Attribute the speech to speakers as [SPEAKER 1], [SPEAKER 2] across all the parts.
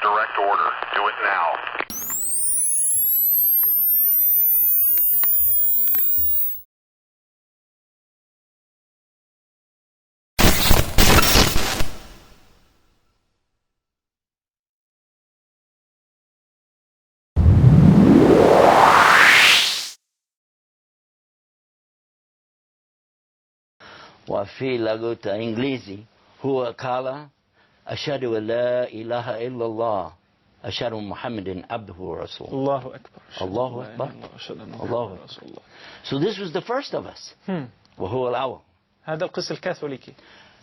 [SPEAKER 1] direct order. Do it now.
[SPEAKER 2] وفي لغة إنجليزي هو قال أشهد أن لا إله إلا الله أشهد محمد عبده ورسوله.
[SPEAKER 3] الله أكبر.
[SPEAKER 2] الله أكبر. الله أكبر. So this was the first of us. وهو الأول.
[SPEAKER 3] هذا القس الكاثوليكي.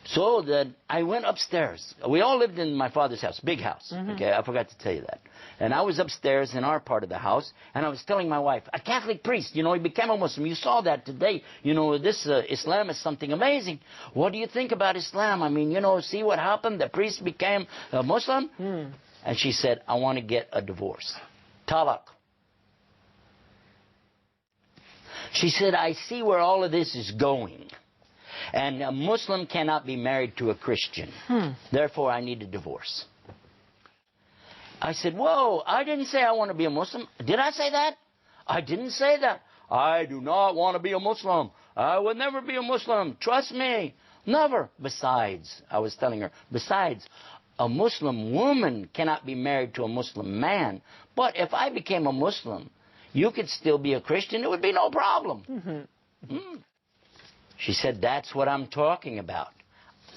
[SPEAKER 2] So that I went upstairs. We all lived in my father's house, big house. Okay, I forgot to tell you that. And I was upstairs in our part of the house, and I was telling my wife, a Catholic priest, you know, he became a Muslim. You saw that today. You know, this Islam is something amazing. What do you think about Islam? I mean, you know, see what happened? The priest became a Muslim. And she said, I want to get a divorce. Talaq. She said, I see where all of this is going. And a Muslim cannot be married to a Christian. Therefore, I need a divorce. I said, whoa, I didn't say I want to be a Muslim. Did I say that? I didn't say that. I do not want to be a Muslim. I will never be a Muslim. Trust me. Never. Besides, I was telling her, besides, a Muslim woman cannot be married to a Muslim man. But if I became a Muslim, you could still be a Christian. It would be no problem. She said, that's what I'm talking about.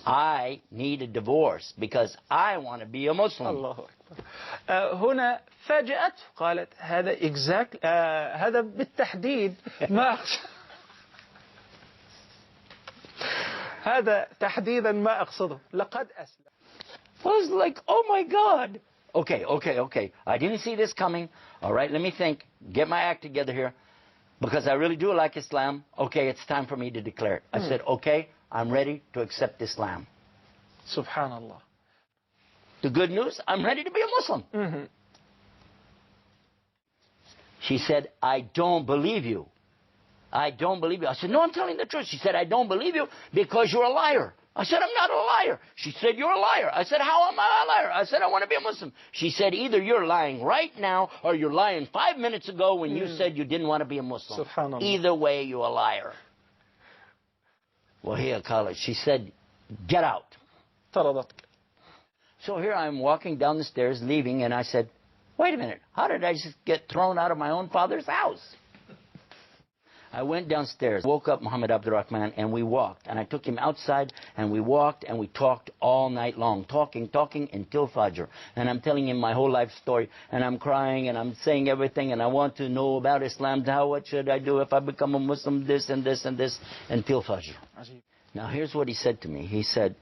[SPEAKER 2] I need a divorce because I want to be a Muslim.
[SPEAKER 3] الله أكبر. هنا فاجأت قالت هذا هذا بالتحديد ما هذا تحديدا ما أقصده لقد أسلم.
[SPEAKER 2] I was like, oh my God. Okay. I didn't see this coming. All right, let me think. Get my act together here. Because I really do like Islam. Okay, it's time for me to declare it. I said, okay, I'm ready to accept Islam.
[SPEAKER 3] Subhanallah.
[SPEAKER 2] The good news, I'm ready to be a Muslim. She said, I don't believe you. I don't believe you. I said, no, I'm telling the truth. She said, I don't believe you because you're a liar. I said, I'm not a liar. She said, you're a liar. I said, how am I a liar? I said, I want to be a Muslim. She said, either you're lying right now or you're lying 5 minutes ago when you said you didn't want to be a Muslim. Either way, you're a liar. Well, here, college. She said, get out. So here I'm walking down the stairs, leaving, and I said, wait a minute. How did I just get thrown out of my own father's house? I went downstairs, woke up Muhammad Abdurrahman, and we walked. And I took him outside, and we walked, and we talked all night long, talking until Fajr. And I'm telling him my whole life story, and I'm crying, and I'm saying everything, and I want to know about Islam. What should I do if I become a Muslim, this and this and this, until Fajr. Now, here's what he said to me. He said,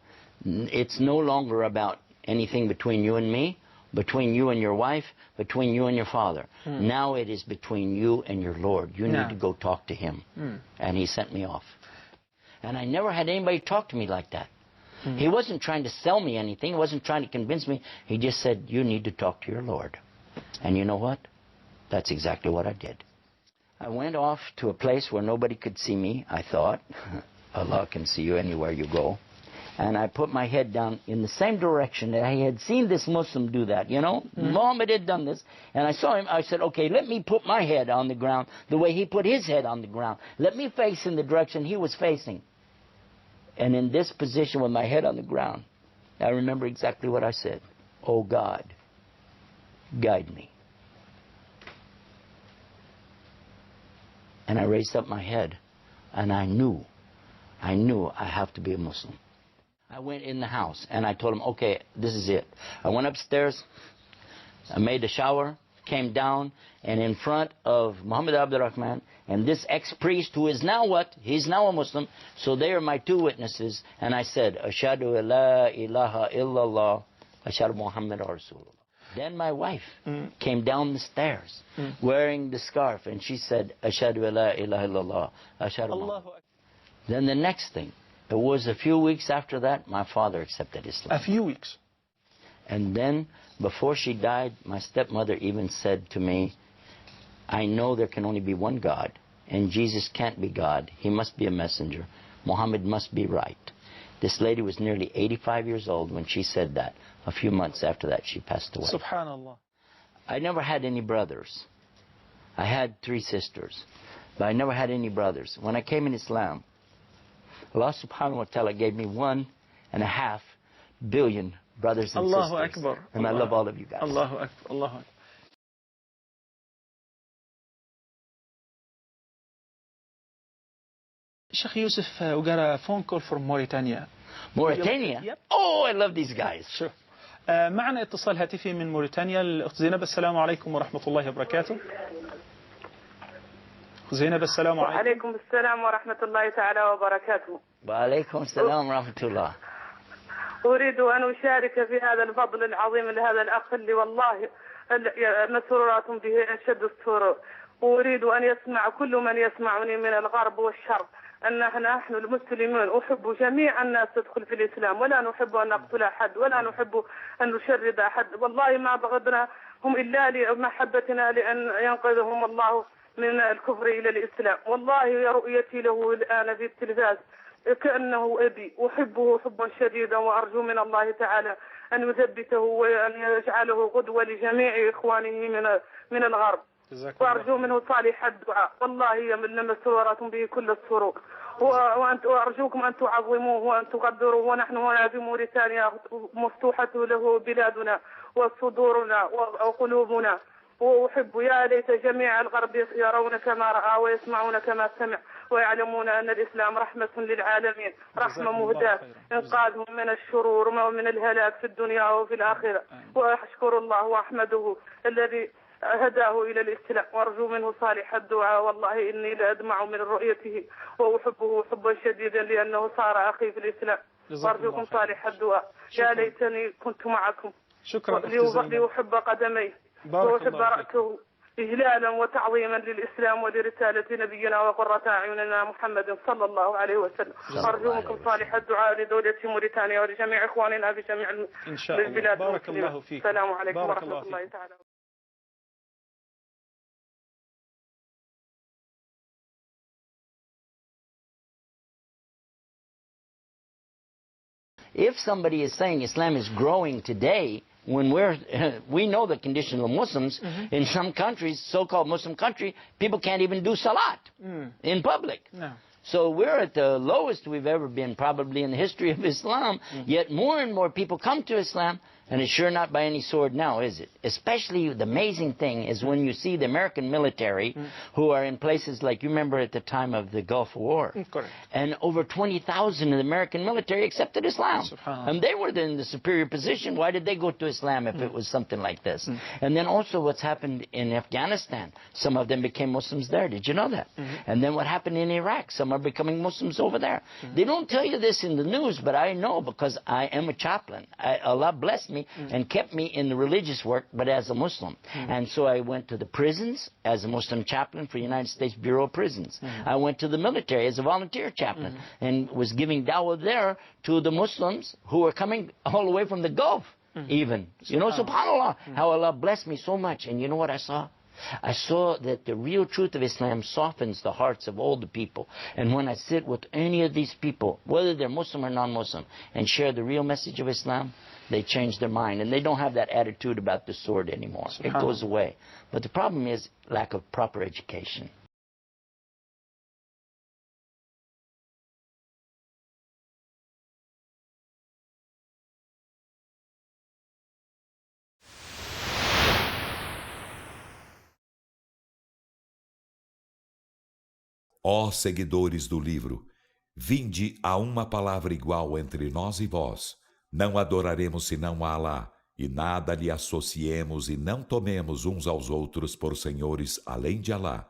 [SPEAKER 2] it's no longer about anything between you and me, between you and your wife, between you and your father. Now it is between you and your Lord. You need to go talk to him. And he sent me off. And I never had anybody talk to me like that. He wasn't trying to sell me anything. He wasn't trying to convince me. He just said, you need to talk to your Lord. And you know what? That's exactly what I did. I went off to a place where nobody could see me, I thought. Allah can see you anywhere you go. And I put my head down in the same direction that I had seen this Muslim do that, you know. Muhammad had done this. And I saw him. I said, okay, let me put my head on the ground the way he put his head on the ground. Let me face in the direction he was facing. And in this position with my head on the ground, I remember exactly what I said. Oh, God, guide me. And I raised up my head. And I knew I have to be a Muslim. I went in the house and I told him, okay, this is it. I went upstairs, I made a shower, came down, and in front of Muhammad Abdurrahman and this ex-priest who is now what? He's now a Muslim. So they are my two witnesses. And I said, Ashhadu an la ilaha illallah, Ashhadu Muhammad Rasulullah. Then my wife came down the stairs wearing the scarf and she said, Ashhadu an la ilaha illallah, Ashhadu Muhammad. Then the next thing, it was a few weeks after that, my father accepted Islam.
[SPEAKER 3] A few weeks.
[SPEAKER 2] And then, before she died, my stepmother even said to me, I know there can only be one God, and Jesus can't be God. He must be a messenger. Muhammad must be right. This lady was nearly 85 years old when she said that. A few months after that, she passed away.
[SPEAKER 3] Subhanallah.
[SPEAKER 2] I never had any brothers. I had 3 sisters, but I never had any brothers. When I came in Islam, Allah subhanahu wa ta'ala gave me 1.5 billion brothers and
[SPEAKER 3] Allahu
[SPEAKER 2] sisters.
[SPEAKER 3] Akbar.
[SPEAKER 2] And I love all of you guys.
[SPEAKER 3] Allahu Akbar. Allahu Akbar. Sheikh Yusuf, we got a phone call from Mauritania.
[SPEAKER 2] Mauritania?
[SPEAKER 3] Yep.
[SPEAKER 2] Oh, I love these guys.
[SPEAKER 3] Sure. معنا اتصال هاتفي من موريتانيا. الأخت زينب، السلام عليكم ورحمة الله وبركاته. زينب، السلام عليكم.
[SPEAKER 4] وعليكم السلام ورحمة الله تعالى وبركاته.
[SPEAKER 2] وعليكم السلام ورحمة الله.
[SPEAKER 4] أريد أن أشارك في هذا الفضل العظيم لهذا الأخ اللي والله مسرورات به أشد السرور. وأريد أن يسمع كل من يسمعني من الغرب والشرق أن نحن المسلمون أحب جميع الناس تدخل في الإسلام، ولا نحب أن نقتل أحد، ولا نحب أن نشرد أحد. والله ما بغضنا هم إلا لمحبتنا لأن ينقذهم الله من الكفر إلى الإسلام. والله رؤيتي له الآن في التلفاز كأنه أبي، أحبه حبا شديدا، وأرجو من الله تعالى أن يثبته وأن يجعله قدوة لجميع إخوانه من الغرب، وأرجو منه صالح الدعاء. والله يمن مسرورات به كل السرور، وأرجوكم أن تعظموه وأن تقدروه. ونحن هنا في موريتانيا مفتوحة له بلادنا وصدورنا وقلوبنا، وأحب يا ليت جميع الغرب يرون كما رأى ويسمعون كما سمع، ويعلمون أن الإسلام رحمة للعالمين، رحمة مهداة إنقاذهم من الشرور ومن الهلاك في الدنيا وفي الآخرة. وأشكر الله وأحمده الذي هداه إلى الإسلام، وأرجو منه صالح الدعاء. والله إني لأدمع من رؤيته وأحبه حبا شديدا لأنه صار أخي في الإسلام. وأرجوكم صالح الدعاء. يا ليتني كنت معكم.
[SPEAKER 3] شكرا.
[SPEAKER 4] لأحب قدميه وأحب رأسه إجلالا وتعظيما للإسلام ولرسالة نبينا وقرة أعيننا محمد صلى الله عليه وسلم. أرجو منكم صالح الدعاء لدولة موريتانيا ولجميع إخواننا في جميع
[SPEAKER 3] إن شاء الله. بارك الله فيك.
[SPEAKER 4] السلام عليكم ورحمة الله تعالى.
[SPEAKER 2] If somebody is saying Islam is growing today, when we know the condition of Muslims, in some countries, so-called Muslim country, people can't even do salat in public.
[SPEAKER 3] No.
[SPEAKER 2] So we're at the lowest we've ever been probably in the history of Islam, yet more and more people come to Islam, and it's sure not by any sword now, is it? Especially the amazing thing is when you see the American military who are in places like, you remember at the time of the Gulf War,
[SPEAKER 3] Correct.
[SPEAKER 2] and over 20,000 of the American military accepted Islam. And they were in the superior position. Why did they go to Islam if it was something like this? And then also what's happened in Afghanistan. Some of them became Muslims there. Did you know that? And then what happened in Iraq? Some are becoming Muslims over there. They don't tell you this in the news, but I know because I am a chaplain. Allah blessed me and kept me in the religious work, but as a Muslim. And so I went to the prisons as a Muslim chaplain for the United States Bureau of Prisons. I went to the military as a volunteer chaplain and was giving dawah there to the Muslims who were coming all the way from the Gulf even. You know, subhanAllah, how Allah blessed me so much. And you know what I saw? I saw that the real truth of Islam softens the hearts of all the people. And when I sit with any of these people, whether they're Muslim or non-Muslim, and share the real message of Islam, they change their mind. And they don't have that attitude about the sword anymore. It goes away. But the problem is lack of proper education.
[SPEAKER 5] Ó seguidores do livro, vinde a uma palavra igual entre nós e vós. Não adoraremos senão a Alá, e nada lhe associemos e não tomemos uns aos outros por senhores além de Alá.